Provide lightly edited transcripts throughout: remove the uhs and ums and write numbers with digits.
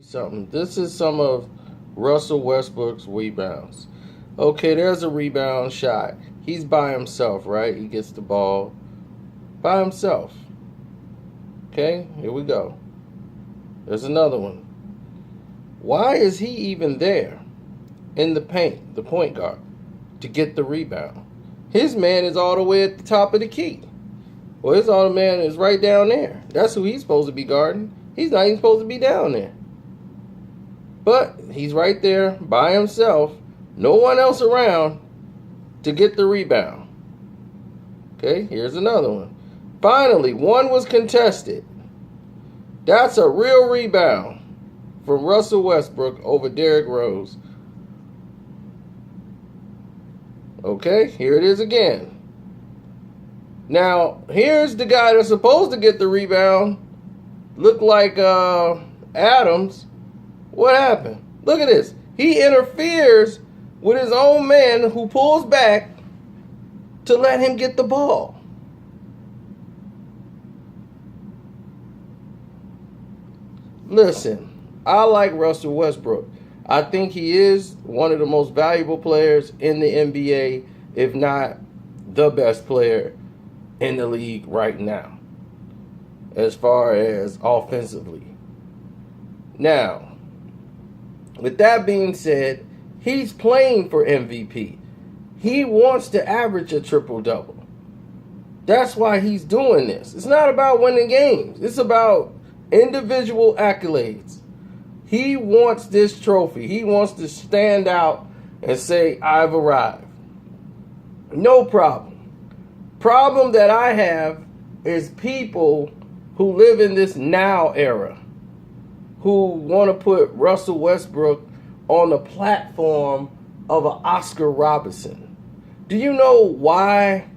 Something. This is some of Russell Westbrook's rebounds. Okay, there's a rebound shot. He's by himself, right? He gets the ball by himself. Okay, here we go. There's another one. Why is he even there in the paint, the point guard, to get the rebound? His man is all the way at the top of the key. Well, his other man is right down there. That's who he's supposed to be guarding. He's not even supposed to be down there. But he's right there by himself, no one else around to get the rebound. Okay, here's another one. Finally, one was contested. That's a real rebound from Russell Westbrook over Derrick Rose. Okay, here it is again. Now, here's the guy that's supposed to get the rebound. Looked like Adams. What happened? Look at this. He interferes with his own man who pulls back to let him get the ball. Listen, I like Russell Westbrook. I think he is one of the most valuable players in the NBA, if not the best player in the league right now, as far as offensively. Now, with that being said, he's playing for MVP. He wants to average a triple-double. That's why he's doing this. It's not about winning games. It's about individual accolades. He wants this trophy. He wants to stand out and say, I've arrived. No problem. Problem that I have is people who live in this now era, who want to put Russell Westbrook on the platform of an Oscar Robertson. Do you know why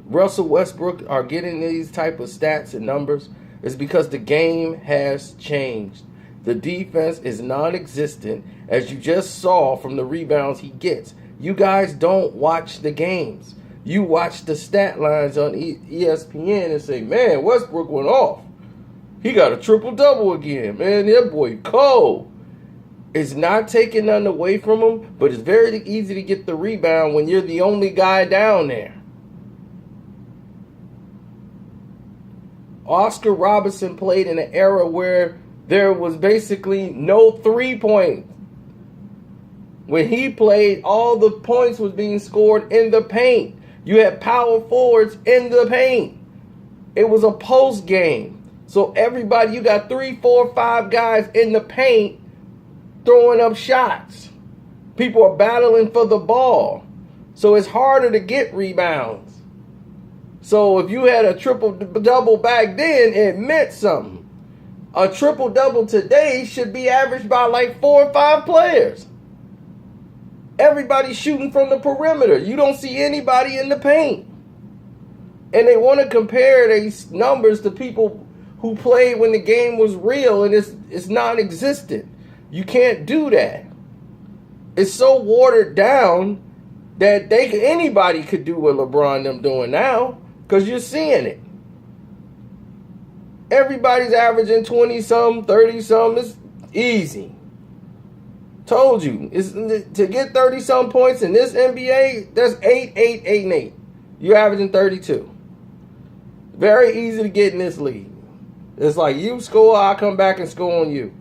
Russell Westbrook are getting these type of stats and numbers? It's because the game has changed. The defense is non-existent, as you just saw from the rebounds he gets. You guys don't watch the games. You watch the stat lines on ESPN and say, man, Westbrook went off. He got a triple-double again. Man, that boy cold. It's not taking nothing away from him, but it's very easy to get the rebound when you're the only guy down there. Oscar Robertson played in an era where there was basically no three-point. When he played, all the points was being scored in the paint. You had power forwards in the paint. It was a post game. So everybody, you got 3, 4, 5 guys in the paint throwing up shots. People are battling for the ball. So it's harder to get rebounds. So if you had a triple-double back then, it meant something. A triple-double today should be averaged by like 4 or 5 players. Everybody's shooting from the perimeter. You don't see anybody in the paint. And they want to compare these numbers to people who played when the game was real, and it's non-existent. You can't do that. It's so watered down that anybody could do what LeBron and them doing now, because you're seeing it. Everybody's averaging 20-some, 30-some. It's easy. Told you. To get 30-some points in this NBA, that's 8, 8, 8, and 8. You're averaging 32. Very easy to get in this league. It's like you score, I'll come back and score on you.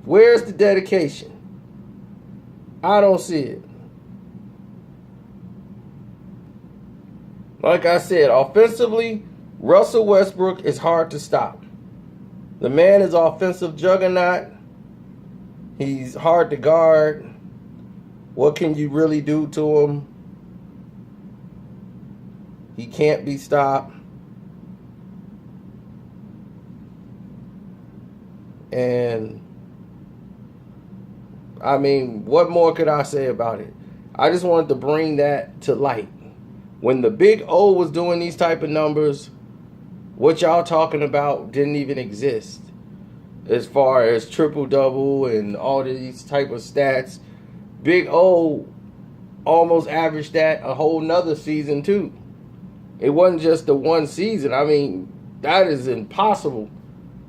Where's the dedication? I don't see it. Like I said, offensively, Russell Westbrook is hard to stop. The man is offensive juggernaut. He's hard to guard. What can you really do to him? He can't be stopped. And I mean, what more could I say about it? I just wanted to bring that to light. When the Big O was doing these type of numbers, what y'all talking about didn't even exist. As far as triple-double and all these type of stats, Big O almost averaged that a whole nother season too. It wasn't just the one season. I mean, that is impossible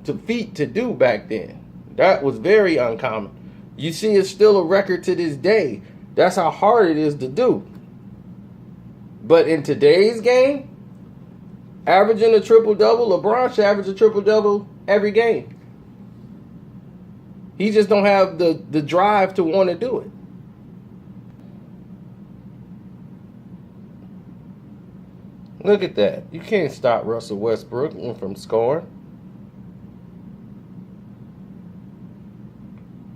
feat to do back then. That was very uncommon. You see, it's still a record to this day. That's how hard it is to do. But in today's game, averaging a triple-double, LeBron should average a triple-double every game. He just don't have the drive to want to do it. Look at that. You can't stop Russell Westbrook from scoring.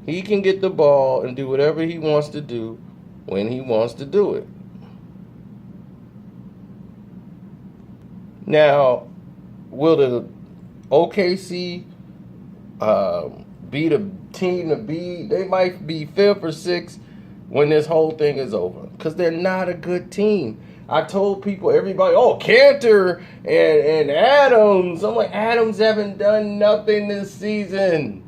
He can get the ball and do whatever he wants to do when he wants to do it. Now, will the OKC be the team to be? They might be 5th or 6th when this whole thing is over, because they're not a good team. I told people, everybody, oh, Cantor and Adams. I'm like, Adams haven't done nothing this season.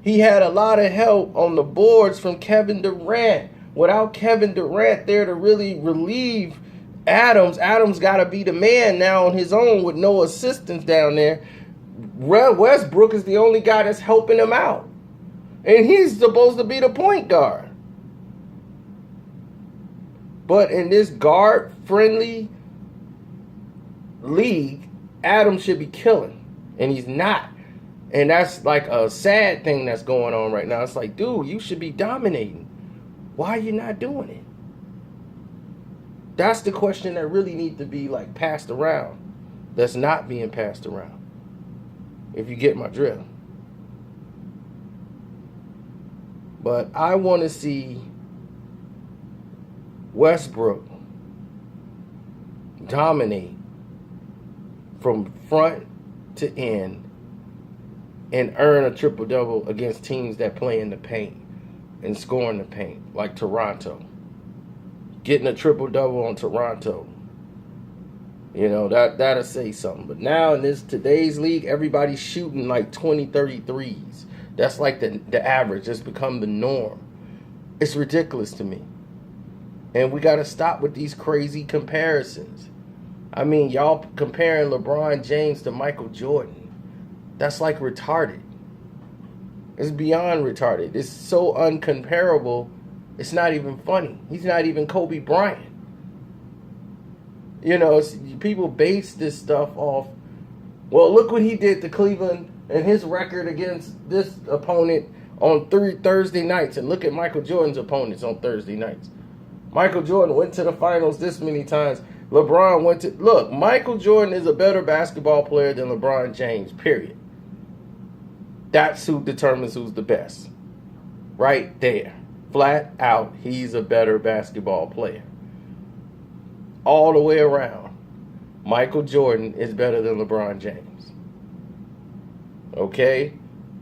He had a lot of help on the boards from Kevin Durant. Without Kevin Durant there to really relieve Adams got to be the man now on his own with no assistance down there. Westbrook is the only guy that's helping him out. And he's supposed to be the point guard. But in this guard-friendly league, Adams should be killing. And he's not. And that's like a sad thing that's going on right now. It's like, dude, you should be dominating. Why are you not doing it? That's the question that really needs to be like passed around. That's not being passed around. If you get my drift. But I want to see Westbrook dominate from front to end and earn a triple-double against teams that play in the paint and score in the paint, like Toronto. Getting a triple-double on Toronto. You know, that'll say something. But now in today's league, everybody's shooting like 20, 30 threes. That's like the average. It's become the norm. It's ridiculous to me. And we got to stop with these crazy comparisons. I mean, y'all comparing LeBron James to Michael Jordan. That's like retarded. It's beyond retarded. It's so uncomparable, it's not even funny. He's not even Kobe Bryant. You know, people base this stuff off, well, look what he did to Cleveland and his record against this opponent on Thursday nights. And look at Michael Jordan's opponents on Thursday nights. Michael Jordan went to the finals this many times. LeBron went to... Look, Michael Jordan is a better basketball player than LeBron James, period. That's who determines who's the best. Right there. Flat out, he's a better basketball player. All the way around, Michael Jordan is better than LeBron James. Okay?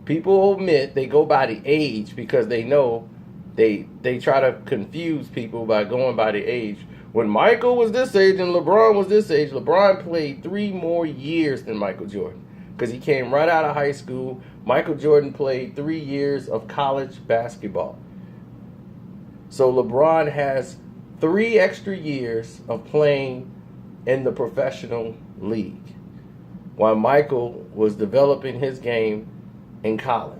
People admit they go by the age because they know they try to confuse people by going by the age. When Michael was this age and LeBron was this age, LeBron played 3 more years than Michael Jordan because he came right out of high school. Michael Jordan played 3 years of college basketball. So LeBron has 3 extra years of playing in the professional league while Michael was developing his game in college.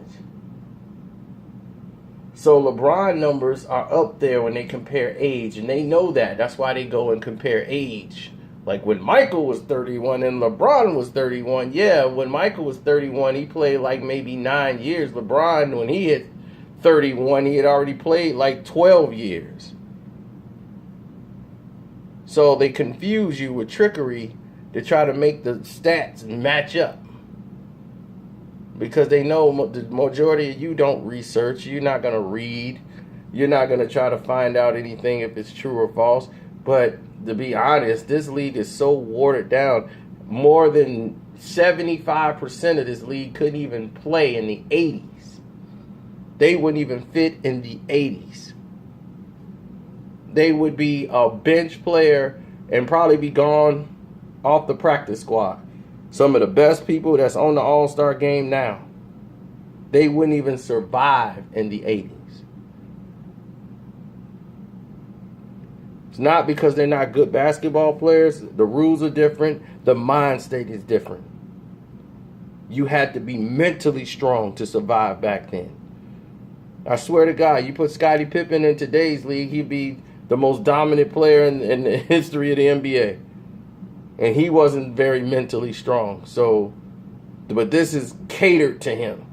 So LeBron numbers are up there when they compare age, and they know that. That's why they go and compare age. Like when Michael was 31 and LeBron was 31, yeah, when Michael was 31, he played like maybe 9 years. LeBron, when he hit 31, he had already played like 12 years. So they confuse you with trickery to try to make the stats match up. Because they know the majority of you don't research. You're not going to read. You're not going to try to find out anything if it's true or false. But to be honest, this league is so watered down. More than 75% of this league couldn't even play in the 80s. They wouldn't even fit in the 80s. They would be a bench player and probably be gone off the practice squad. Some of the best people that's on the All-Star game now, they wouldn't even survive in the 80s. It's not because they're not good basketball players. The rules are different. The mind state is different. you had to be mentally strong to survive back then. I swear to God, you put Scottie Pippen in today's league, he'd be the most dominant player in the history of the NBA. And he wasn't very mentally strong. So, but this is catered to him.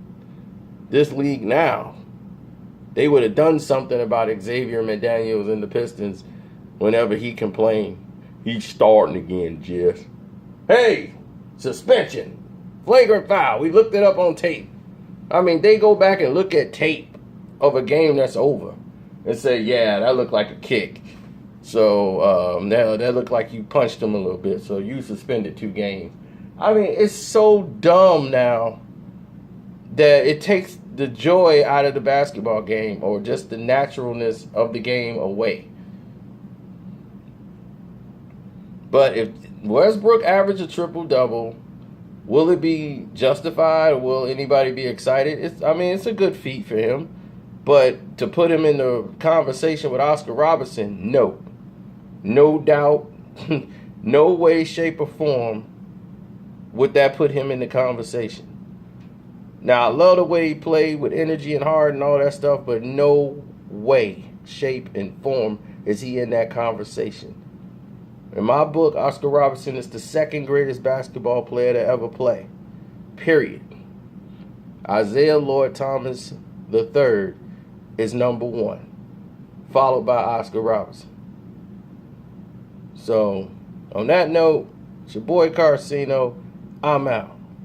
This league now, they would have done something about Xavier McDaniels and the Pistons whenever he complained. He's starting again, Jess. Hey, suspension, flagrant foul. We looked it up on tape. I mean, they go back and look at tape of a game that's over and say, yeah, that looked like a kick. So that looked like you punched him a little bit. So you suspended 2 games. I mean, it's so dumb now that it takes the joy out of the basketball game or just the naturalness of the game away. But if Westbrook averaged a triple-double, will it be justified? Will anybody be excited? It's a good feat for him. But to put him in the conversation with Oscar Robertson, no. No doubt, no way, shape, or form would that put him in the conversation. Now, I love the way he played with energy and heart and all that stuff, but no way, shape, and form is he in that conversation. In my book, Oscar Robertson is the 2nd greatest basketball player to ever play. Period. Isaiah Lloyd Thomas III is number 1, followed by Oscar Robertson. So, on that note, it's your boy Carcino. I'm out.